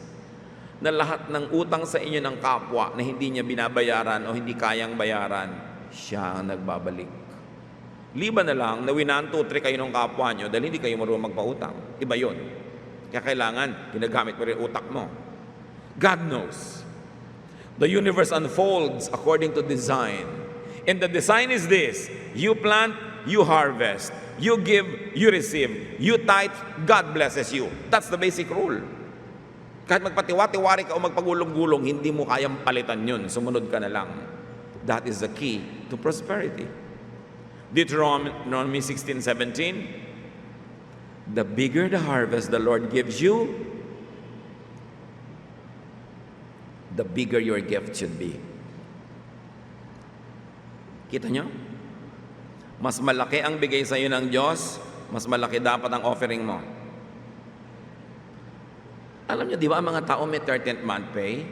na lahat ng utang sa inyo ng kapwa na hindi niya binabayaran o hindi kayang bayaran, siya ang nagbabalik. Liban na lang na 1, 2, 3 kayo ng kapwa nyo dahil hindi kayo marunong magpautang. Iba yun. Kaya kailangan, ginagamit mo rin utak mo. God knows. The universe unfolds according to design. And the design is this: you plant, you harvest. You give, you receive. You tithe, God blesses you. That's the basic rule. Kahit magpatiwa-tiwari ka o magpagulong-gulong, hindi mo kayang palitan yun. Sumunod ka na lang. That is the key to prosperity. Deuteronomy 16:17, the bigger the harvest the Lord gives you, the bigger your gift should be. Kita nyo? Mas malaki ang bigay sa iyo ng Diyos, mas malaki dapat ang offering mo. Alam nyo, di ba, ang mga tao may 13th month pay?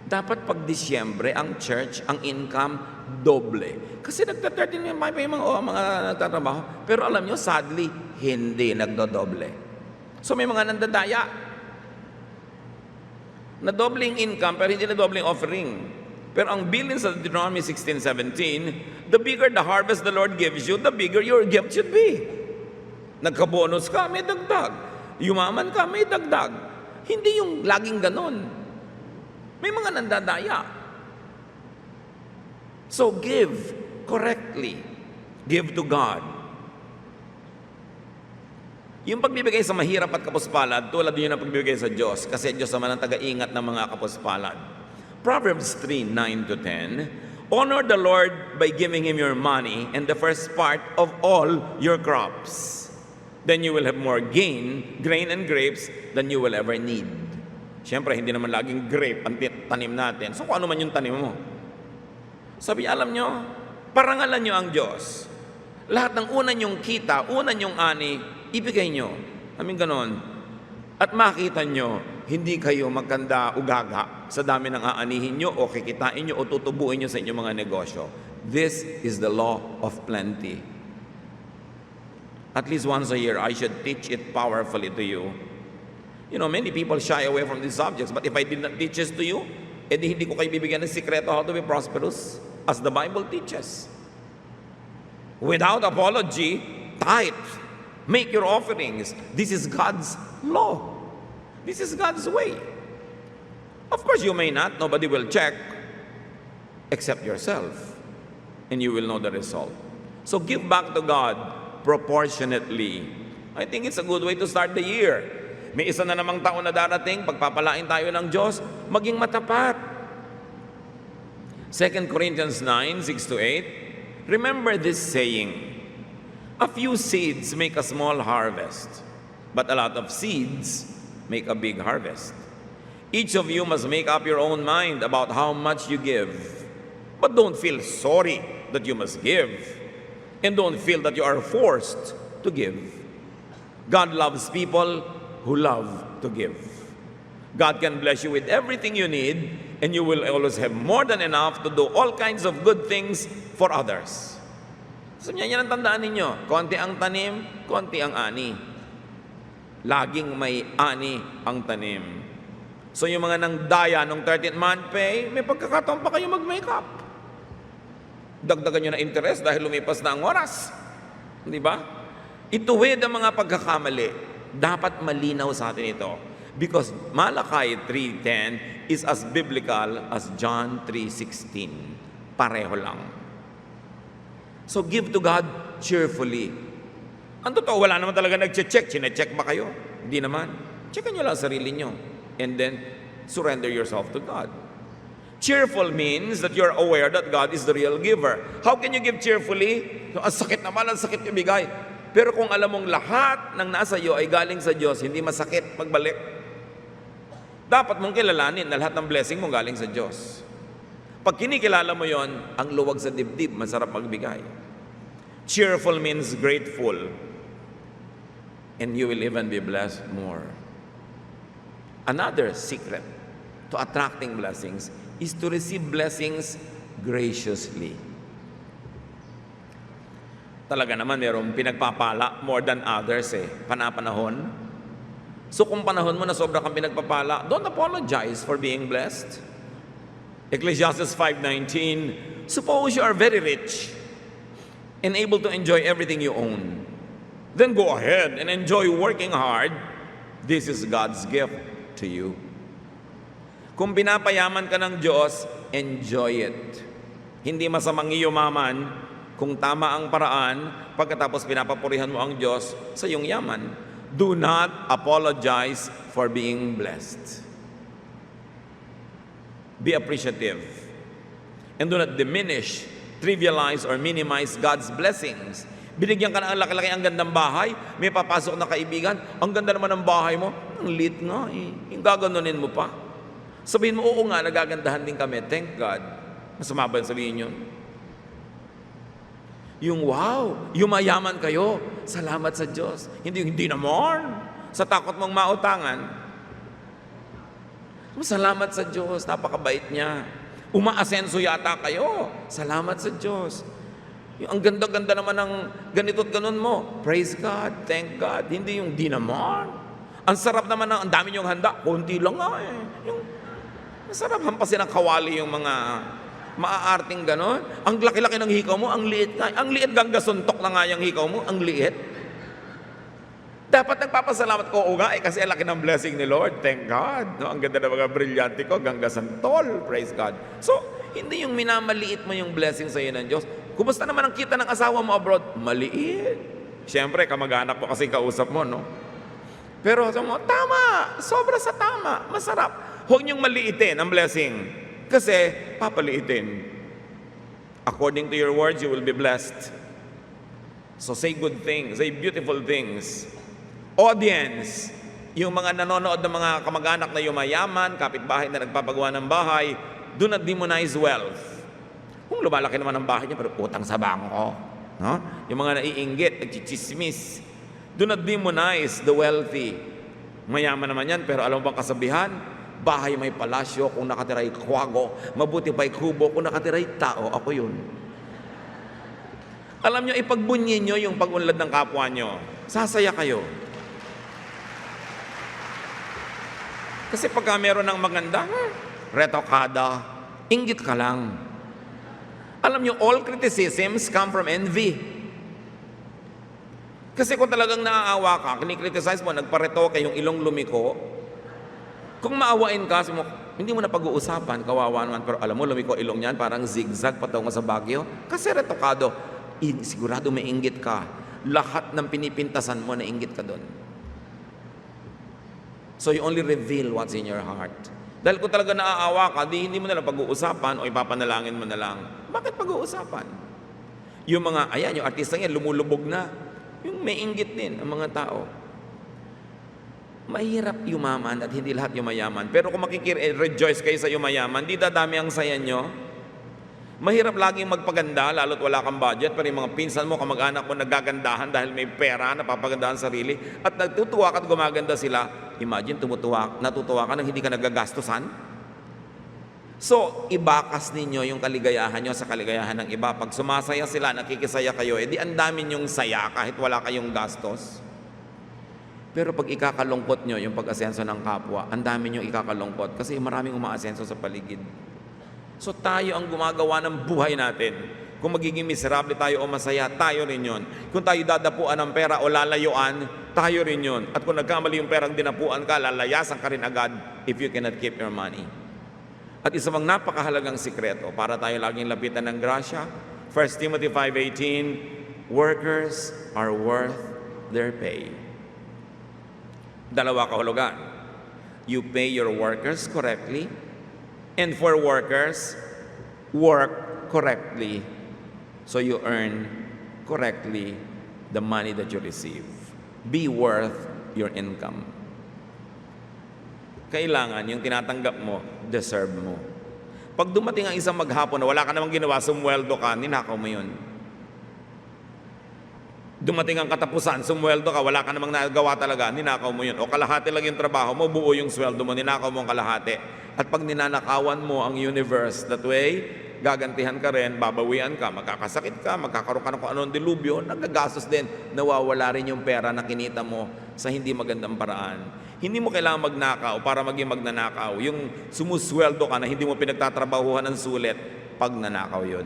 Dapat pag Disyembre, ang church, ang income, doble. Kasi nagta-13th month pay mga nagtatrabaho. Pero alam nyo, sadly, hindi nagdodoble. So may mga nandadaya na dobling income pero hindi na dobling offering. Pero ang bilin sa Deuteronomy 16:17, the bigger the harvest the Lord gives you, the bigger your gift should be. Nagka-bonus ka, may dagdag. Yumaman ka, may dagdag. Hindi yung laging ganon. May mga nandadaya. So give correctly. Give to God. Yung pagbibigay sa mahirap at kapuspalad, tulad yun ang pagbibigay sa Diyos, kasi Diyos naman ang taga-ingat ng mga kapuspalad. Proverbs 3:9-10, honor the Lord by giving Him your money and the first part of all your crops. Then you will have more grain and grapes than you will ever need. Siyempre, hindi naman laging grape ang tanim natin. So kung ano man yung tanim mo. Sabi, alam nyo, parangalan nyo ang Diyos. Lahat ng una nyong kita, una nyong ani, ibigay nyo. Aming ganon. At makita nyo, hindi kayo magkanda ugaga sa dami ng aanihin nyo o kikitain nyo o tutubuin nyo sa inyong mga negosyo. This is the law of plenty. At least once a year, I should teach it powerfully to you. You know, many people shy away from these subjects, but if I did not teach this to you, edi hindi ko kayo bibigyan ng sikreto how to be prosperous, as the Bible teaches. Without apology, tithe. Make your offerings. This is God's law. This is God's way. Of course, you may not. Nobody will check except yourself. And you will know the result. So give back to God proportionately. I think it's a good way to start the year. May isa na namang taon na darating, pagpapalain tayo ng Diyos, maging matapat. 2 Corinthians 9:6-8, remember this saying, a few seeds make a small harvest, but a lot of seeds make a big harvest. Each of you must make up your own mind about how much you give. But don't feel sorry that you must give. And don't feel that you are forced to give. God loves people who love to give. God can bless you with everything you need, and you will always have more than enough to do all kinds of good things for others. So yan ang tandaan ninyo. Konti ang tanim, konti ang ani. Laging may ani ang tanim. So yung mga nangdaya nung 13th month pay, may pagkakataon pa kayo mag-makeup. Dagdagan nyo na interest dahil lumipas na ang oras. Di ba? Ituwid ang mga pagkakamali. Dapat malinaw sa atin ito. Because Malachi 3:10 is as biblical as John 3:16. Pareho lang. So give to God cheerfully. Ang totoo, wala naman talaga nag-check. Chine-check ba kayo? Hindi naman. Checkan nyo lang sarili nyo. And then, surrender yourself to God. Cheerful means that you're aware that God is the real giver. How can you give cheerfully? Ang sakit naman, ang sakit ibigay. Pero kung alam mong lahat ng nasa iyo ay galing sa Diyos, hindi masakit magbalik. Dapat mong kilalanin na lahat ng blessing mo galing sa Diyos. Pag kinikilala mo yon, ang luwag sa dibdib, masarap magbigay. Cheerful means grateful. And you will even be blessed more. Another secret to attracting blessings is to receive blessings graciously. Talaga naman mayroong pinagpapala more than others panapanahon. So kung panahon mo na sobra kang pinagpapala, don't apologize for being blessed. Ecclesiastes 5:19, suppose you are very rich and able to enjoy everything you own. Then go ahead and enjoy working hard. This is God's gift to you. Kung pinapayaman ka ng Diyos, enjoy it. Hindi masamang yumaman kung tama ang paraan, pagkatapos pinapapurihan mo ang Diyos sa iyong yaman. Do not apologize for being blessed. Be appreciative. And do not diminish, trivialize, or minimize God's blessings. Binigyan ka na ang laki-laki, ang gandang bahay, may papasok na kaibigan, ang ganda naman ng bahay mo, ang lit nga yung gaganunin mo pa. Sabihin mo, oo nga, nagagandahan din kami, thank God. Masama ba sabihin yun? Yung wow, yumayaman kayo, salamat sa Diyos. Hindi naman. Sa takot mong mautangan, salamat sa Diyos, napakabait niya. Umaasenso yata kayo, salamat sa Diyos. Yung ang ganda-ganda naman ng ganito't ganon mo, praise God, thank God. Hindi yung di naman. Ang sarap naman ang dami niyong handa, konti lang nga Yung masarap hampasin ng kawali yung mga maaarting ganon. Ang laki-laki ng hikaw mo, ang liit nga. Ang liit ganggasuntok na nga yung hikaw mo, ang liit. Dapat nagpapasalamat ko, oo nga, kasi ang laki ng blessing ni Lord. Thank God. No? Ang ganda ng mga brilyante ko, ganggasantol. Praise God. So, hindi yung minamaliit mo yung blessing sa iyo ng Diyos. Kumusta naman ang kita ng asawa mo abroad? Maliit. Siyempre, kamag-anak mo kasi kausap mo, no? Pero sabi mo, tama. Sobra sa tama. Masarap. Huwag niyong maliitin ang blessing. Kasi, papaliitin. According to your words, you will be blessed. So say good things. Say beautiful things. Audience, yung mga nanonood ng mga kamag-anak na yumayaman, kapitbahay na nagpapagawa ng bahay, do not demonize wealth. Kung lumalaki naman ang bahay niya, pero utang sa bangko. No? Yung mga naiinggit, nagchichismis. Do not demonize the wealthy. Mayaman naman yan, pero alam mo bang kasabihan? Bahay may palasyo kung nakatiray kwago, mabuti pa'y kubo kung nakatiray tao. Ako yun. Alam nyo, ipagbunyin nyo yung pag-unlad ng kapwa nyo. Sasaya kayo. Kasi pagka meron ng maganda, retokada, inggit ka lang. Alam nyo, all criticisms come from envy. Kasi kung talagang naaawa ka, kinikriticize mo, nagparetoke yung ilong lumiko, kung maawain ka, hindi mo na pag-uusapan, kawawa naman, pero alam mo, lumiko ilong niyan, parang zigzag patungo sa Baguio. Kasi retokado, sigurado may inggit ka. Lahat ng pinipintasan mo, na inggit ka doon. So you only reveal what's in your heart. Dahil kung talaga naaawa ka, hindi mo na lang pag-uusapan o ipapanalangin mo na lang. Bakit pag-uusapan? Yung mga, ayan, yung artista niya, lumulubog na. Yung may inggit din ang mga tao. Mahirap yumaman at hindi lahat yumayaman. Pero kung rejoice kayo sa yumayaman, di dadami ang saya nyo. Mahirap laging magpaganda, lalo't wala kang budget, pero yung mga pinsan mo, kamag-anak mo, nagagandahan dahil may pera, napapagandahan sarili, at nagtutuwa ka at gumaganda sila. Imagine, natutuwa ka nang hindi ka nagagastusan. So, ibakas ninyo yung kaligayahan nyo sa kaligayahan ng iba. Pag sumasaya sila, nakikisaya kayo, edi ang dami nyong saya kahit wala kayong gastos. Pero pag ikakalungkot nyo yung pag-asenso ng kapwa, ang dami nyong ikakalungkot kasi maraming umaasenso sa paligid. So tayo ang gumagawa ng buhay natin. Kung magiging miserable tayo o masaya, tayo rin yun. Kung tayo dadapuan ng pera o lalayuan, tayo rin yun. At kung nagkamali yung perang dinapuan ka, lalayasan ka rin agad if you cannot keep your money. At isa pang napakahalagang sikreto para tayo laging lapitan ng grasya, 1 Timothy 5:18, workers are worth their pay. Dalawa kahulugan. You pay your workers correctly And for workers, work correctly so you earn correctly the money that you receive. Be worth your income. Kailangan yung tinatanggap mo, deserve mo. Pag dumating ang isang maghapon na wala ka namang ginawa, sumweldo ka, ninakaw mo yun. Dumating ang katapusan, sumweldo ka, wala ka namang nagawa talaga, ninakaw mo yun. O kalahati lang yung trabaho mo, buo yung sweldo mo, ninakaw mo ang kalahati. At pag ninanakawan mo ang universe that way, gagantihan ka rin, babawian ka, magkakasakit ka, magkakaroon ka ng kung anong dilubyo, nagagastos din, nawawala rin yung pera na kinita mo sa hindi magandang paraan. Hindi mo kailangan magnakaw para maging magnanakaw. Yung sumusweldo ka na hindi mo pinagtatrabahuhan ng sulit, pag nanakaw yun.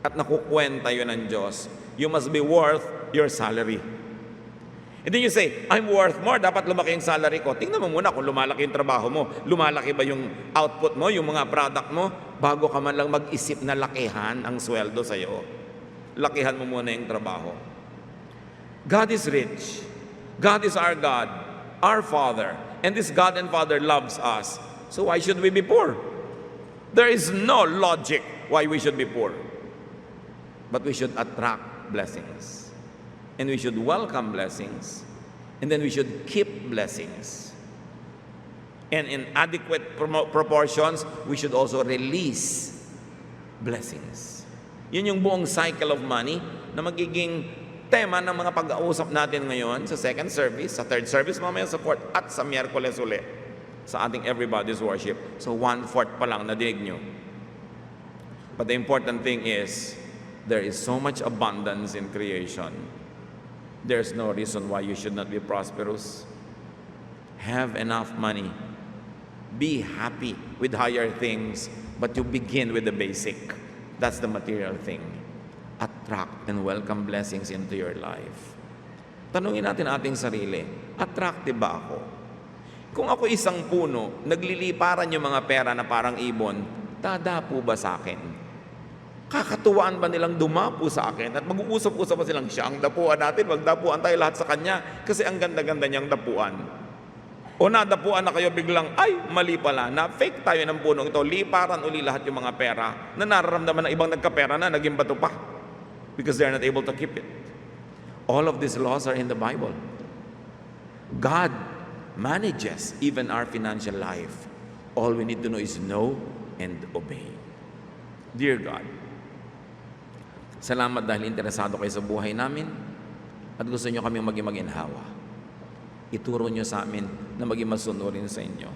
At nakukwenta yun ng Diyos. You must be worth your salary. And then you say, I'm worth more, dapat lumaki yung salary ko. Tingnan mo muna kung lumalaki yung trabaho mo. Lumalaki ba yung output mo, yung mga product mo, bago ka man lang mag-isip na lakihan ang sweldo sa'yo. Lakihan mo muna yung trabaho. God is rich. God is our God, our Father. And this God and Father loves us. So why should we be poor? There is no logic why we should be poor. But we should attract blessings. And we should welcome blessings. And then we should keep blessings. And in adequate proportions, we should also release blessings. Yun yung buong cycle of money na magiging tema ng mga pag-uusap natin ngayon sa second service, sa third service mamaya sa fourth, at sa Miyerkules uli sa ating Everybody's Worship. So 1/4 pa lang na dinig nyo. But the important thing is, there is so much abundance in creation. There's no reason why you should not be prosperous. Have enough money. Be happy with higher things, but you begin with the basic. That's the material thing. Attract and welcome blessings into your life. Tanungin natin ating sarili, attractive ba ako? Kung ako isang puno, nagliliparan yung mga pera na parang ibon, dadapo ba sa akin? Kakatuwaan ba nilang dumapo sa akin? At mag-uusap-usap pa silang, siya ang dapuan natin, magdapuan tayo lahat sa kanya kasi ang ganda-ganda niyang dapuan. O nadapuan na kayo biglang, ay, mali pala, na fake tayo ng punong ito, liparan uli lahat yung mga pera na nararamdaman ng ibang nagkapera na naging bato pa because they're not able to keep it. All of these laws are in the Bible. God manages even our financial life. All we need to know is know and obey. Dear God, salamat dahil interesado kayo sa buhay namin at gusto nyo kaming maging maginhawa. Ituro nyo sa amin na maging masunurin sa inyo.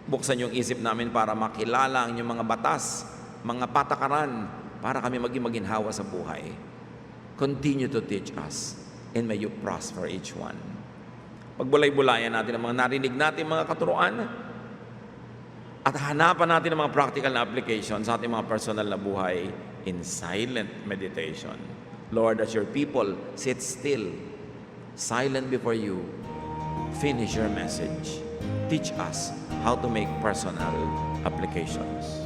Buksan yung isip namin para makilala ang inyong mga batas, mga patakaran, para kami maging maginhawa sa buhay. Continue to teach us and may you prosper each one. Pagbulay-bulayan natin ang mga narinig natin, mga katuruan, at hanapan natin ang mga practical na application sa ating mga personal na buhay in silent meditation. Lord, as your people sit still, silent before you, finish your message. Teach us how to make personal applications.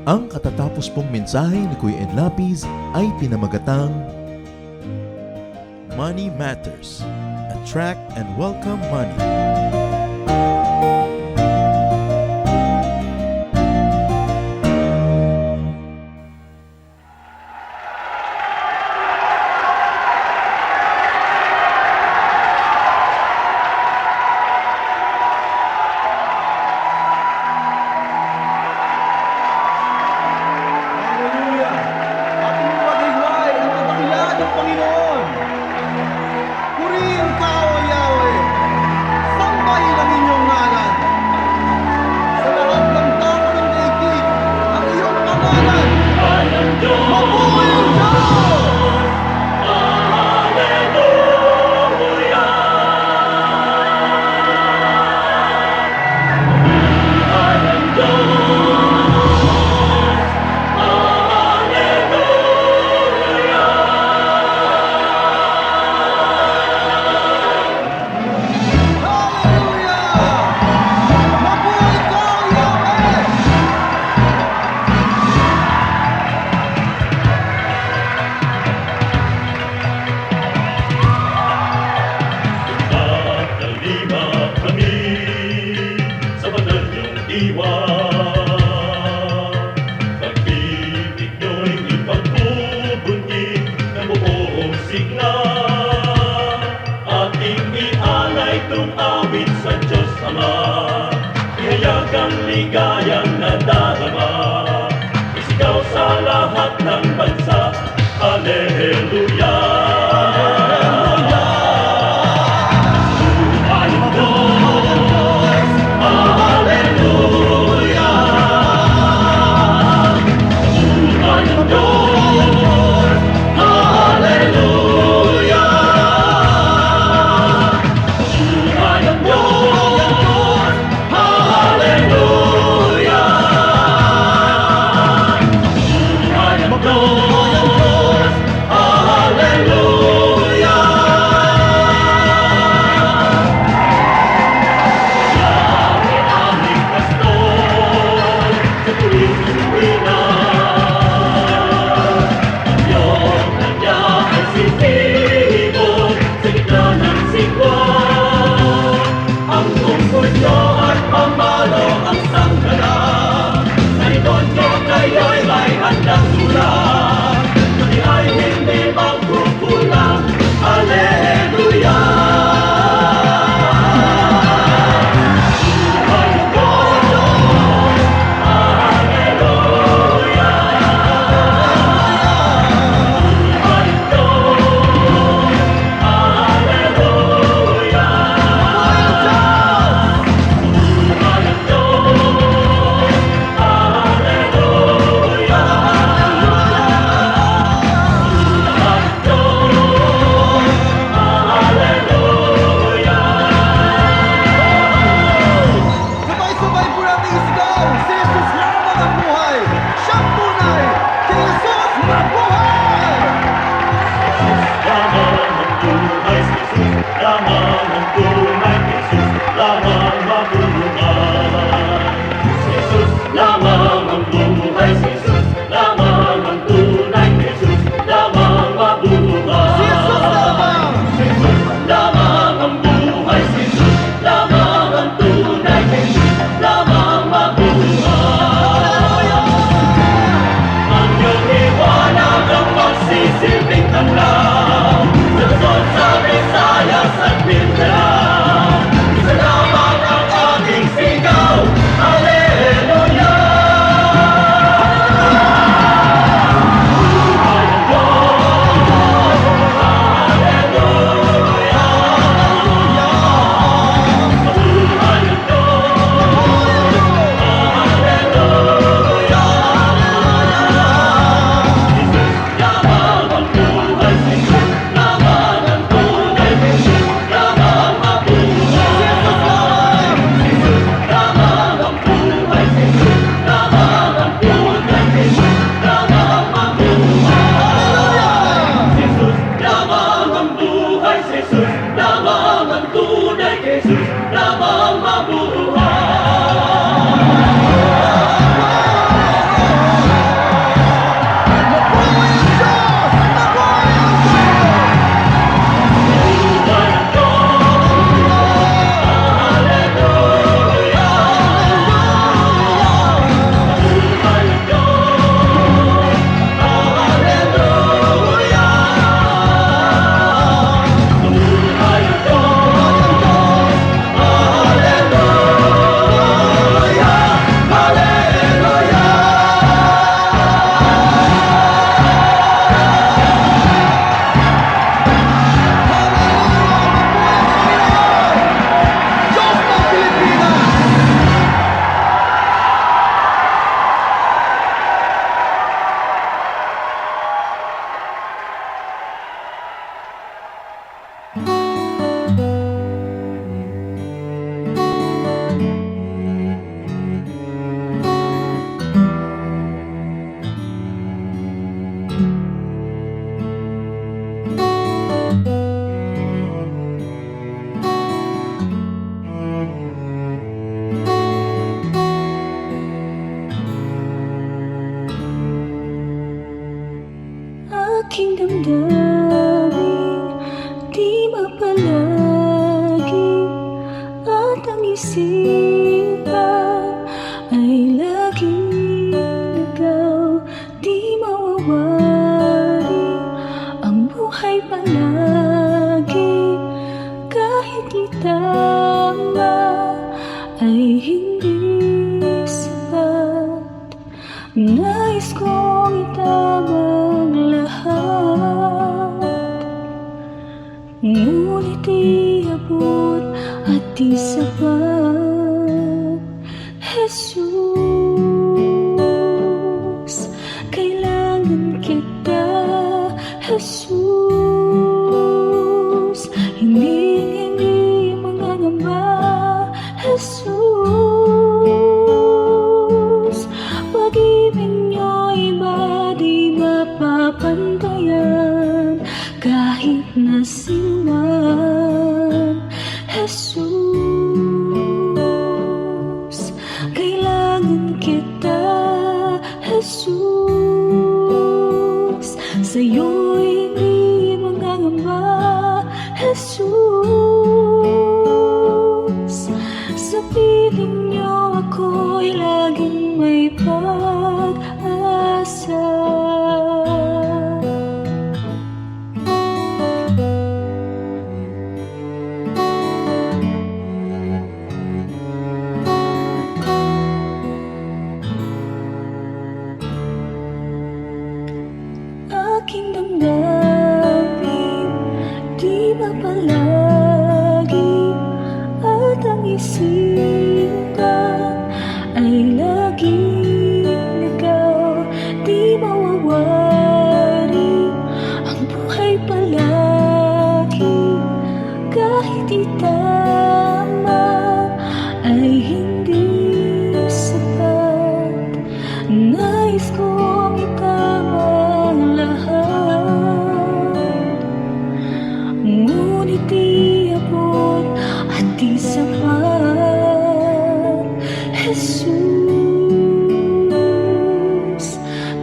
Ang katatapos pong mensahe ni Kuya Ed Lapis ay pinamagatang Money Matters. Attract and welcome money. Hallelujah! Ating maghiwalay ang kadakilaan ng Panginoon. Purihin ka, O Yahweh! Samba diwa. Pag-ibig nyo'y ipagbubunyi ng buong sigla. Ating ialay tong awit sa Diyos Ama. Ihayag ang ligayang nadarama. Isigaw sa lahat ng bansa. Alleluia. ay hindi sapat. Nais kong itama ang lahat, ngunit di abot at di sapat. Jesus, kailangan kita. Jesus, hindi mangangamba. Jesus, pag-ibig niyo'y iba di mapapantayan kahit na sino man. Jesus, kailangan kita. Jesus, sa'yo'y hindi mangangamba. Jesus, sa piling niyo ako'y laging may pag-asa. Aking damdamin, di ba palagi at ang isipan ay laging ikaw. Di mawawari ang buhay palagi kahit itama ay hindi sapat. Nais kong itama ang lahat, ngunit di abot at di sapat. Jesus,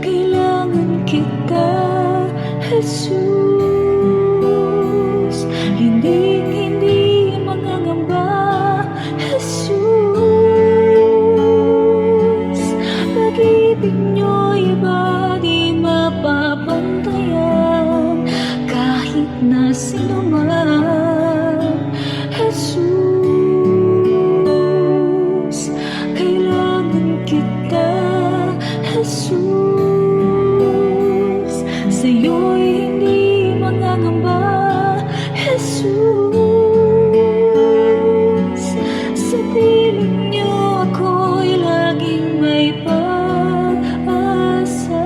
kailangan kita. Jesus, hindi mangangamba. Jesus, pag-ibig niyo'y iba di mapapantayan kahit na sino man. Jesus, kailangan kita. Jesus, sa'yo'y hindi mangangamba. Jesus, sa piling niyo ako'y laging may pag-asa.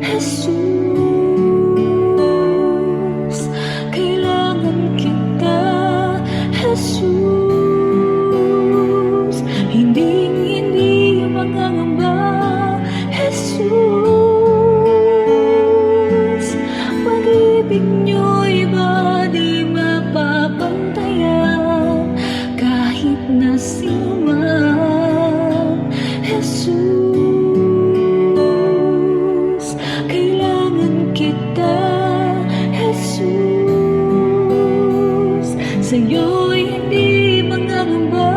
Jesus, kailangan kita. Jesus, hindi mangangamba. Jesus, pag-ibig niyo'y iba di mapapantayan kahit na sino man. Jesus, kailangan kita. Jesus, sa'yo'y hindi mangangamba.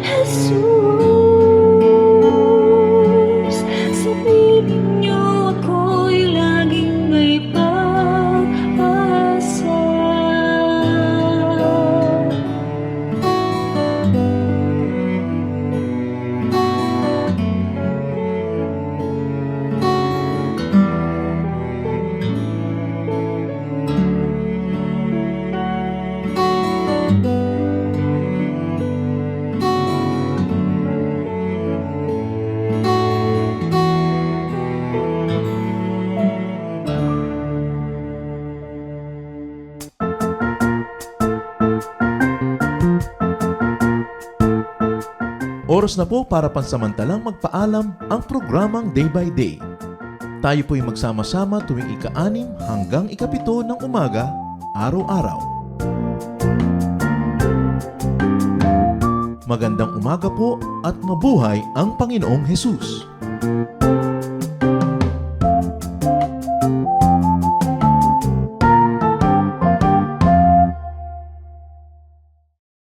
Jesus, sa piling niyo ako'y laging may pag-asa. Oras na po para pansamantalang magpaalam ang programang Day by Day. Tayo po'y magsama-sama tuwing ika-6 hanggang ika-7 ng umaga, araw-araw. Magandang umaga po at mabuhay ang Panginoong Hesus!